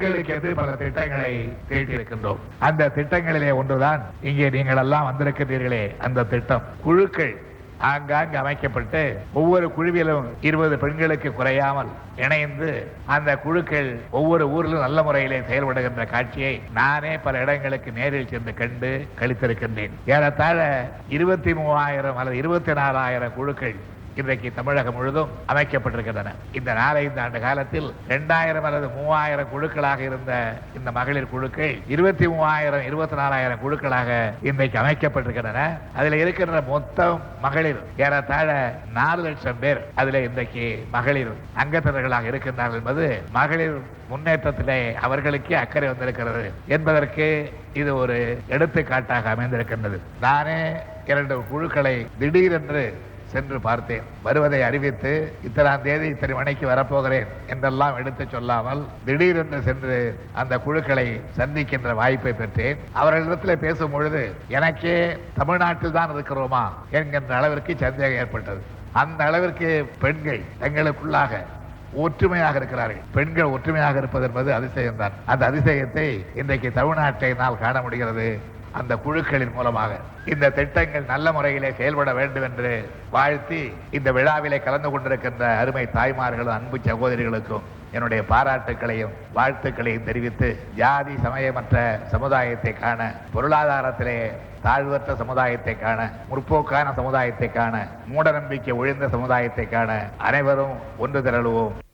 பெண்களுக்கு என்று பல திட்டங்களை தீட்டியிருக்கின்றோம். அந்த திட்டங்களிலே ஒன்றுதான் இங்கே நீங்கள் எல்லாம் வந்திருக்கிறீர்களே அந்த திட்டம். குழுக்கள் ஆங்காங்கு அமைக்கப்பட்டு ஒவ்வொரு குழுவிலும் 20 பெண்களுக்கு குறையாமல் இணைந்து அந்த குழுக்கள் ஒவ்வொரு ஊரிலும் நல்ல முறையிலே செயல்படுகின்ற காட்சியை நானே பல இடங்களுக்கு நேரில் சென்று கண்டு கழித்திருக்கின்றேன். ஏறத்தாழ 23,000 அல்லது 24,000 குழுக்கள் இன்றைக்கு தமிழகம் முழுதும் அமைக்கப்பட்டிருக்கின்றன. இந்த 4-5 ஆண்டு காலத்தில் 2000 அல்லது 3000 குழுக்களாக இருந்த இந்த மகளிர் குழுக்கள் 23,000 24,000 குழுக்களாக இன்றைக்கு அமைக்கப்பட்டிருக்கின்றன. அதில் இருக்கின்ற மொத்தம் மகளிர் ஏறத்தாழ 4 லட்சம் பேர் அதில் இன்றைக்கு மகளிர் அங்கத்தினர்களாக இருக்கின்றார்கள் என்பது மகளிர் முன்னேற்றத்திலே அவர்களுக்கே அக்கறை வந்திருக்கிறது என்பதற்கு இது ஒரு எடுத்துக்காட்டாக அமைந்திருக்கின்றது. நானே 2 குழுக்களை திடீரென்று சென்று பார்த்தேன். வருவதை அறிவித்து இத்தனாம் தேதி இத்தனை மணிக்கு வரப்போகிறேன் என்றெல்லாம் எடுத்து சொல்லாமல் திடீரென்று சென்று அந்த குழுக்களை சந்திக்கின்ற வாய்ப்பை பெற்றேன். அவர்களிடத்தில் பேசும் பொழுது எனக்கே தமிழ்நாட்டில் தான் இருக்கிறோமா என்கின்ற அளவிற்கு சந்தேகம் ஏற்பட்டது. அந்த அளவிற்கு பெண்கள் தங்களுக்குள்ளாக ஒற்றுமையாக இருக்கிறார்கள். பெண்கள் ஒற்றுமையாக இருப்பது என்பது அதிசயம்தான். அந்த அதிசயத்தை இன்றைக்கு தமிழ்நாட்டை என்னால் காண முடிகிறது. அந்த குழுக்களின் மூலமாக இந்த திட்டங்கள் நல்ல முறையிலே செயல்பட வேண்டும் என்று வாழ்த்தி இந்த விழாவிலே கலந்து கொண்டிருக்கின்ற அருமை தாய்மார்களும் அன்பு சகோதரிகளுக்கும் என்னுடைய பாராட்டுக்களையும் வாழ்த்துக்களையும் தெரிவித்து ஜாதி சமயமற்ற சமுதாயத்தை காண, பொருளாதாரத்திலே தாழ்வற்ற சமுதாயத்தை காண, முற்போக்கான சமுதாயத்தை காண, மூட நம்பிக்கை ஒழிந்த சமுதாயத்தை காண அனைவரும் ஒன்று திரளுவோம்.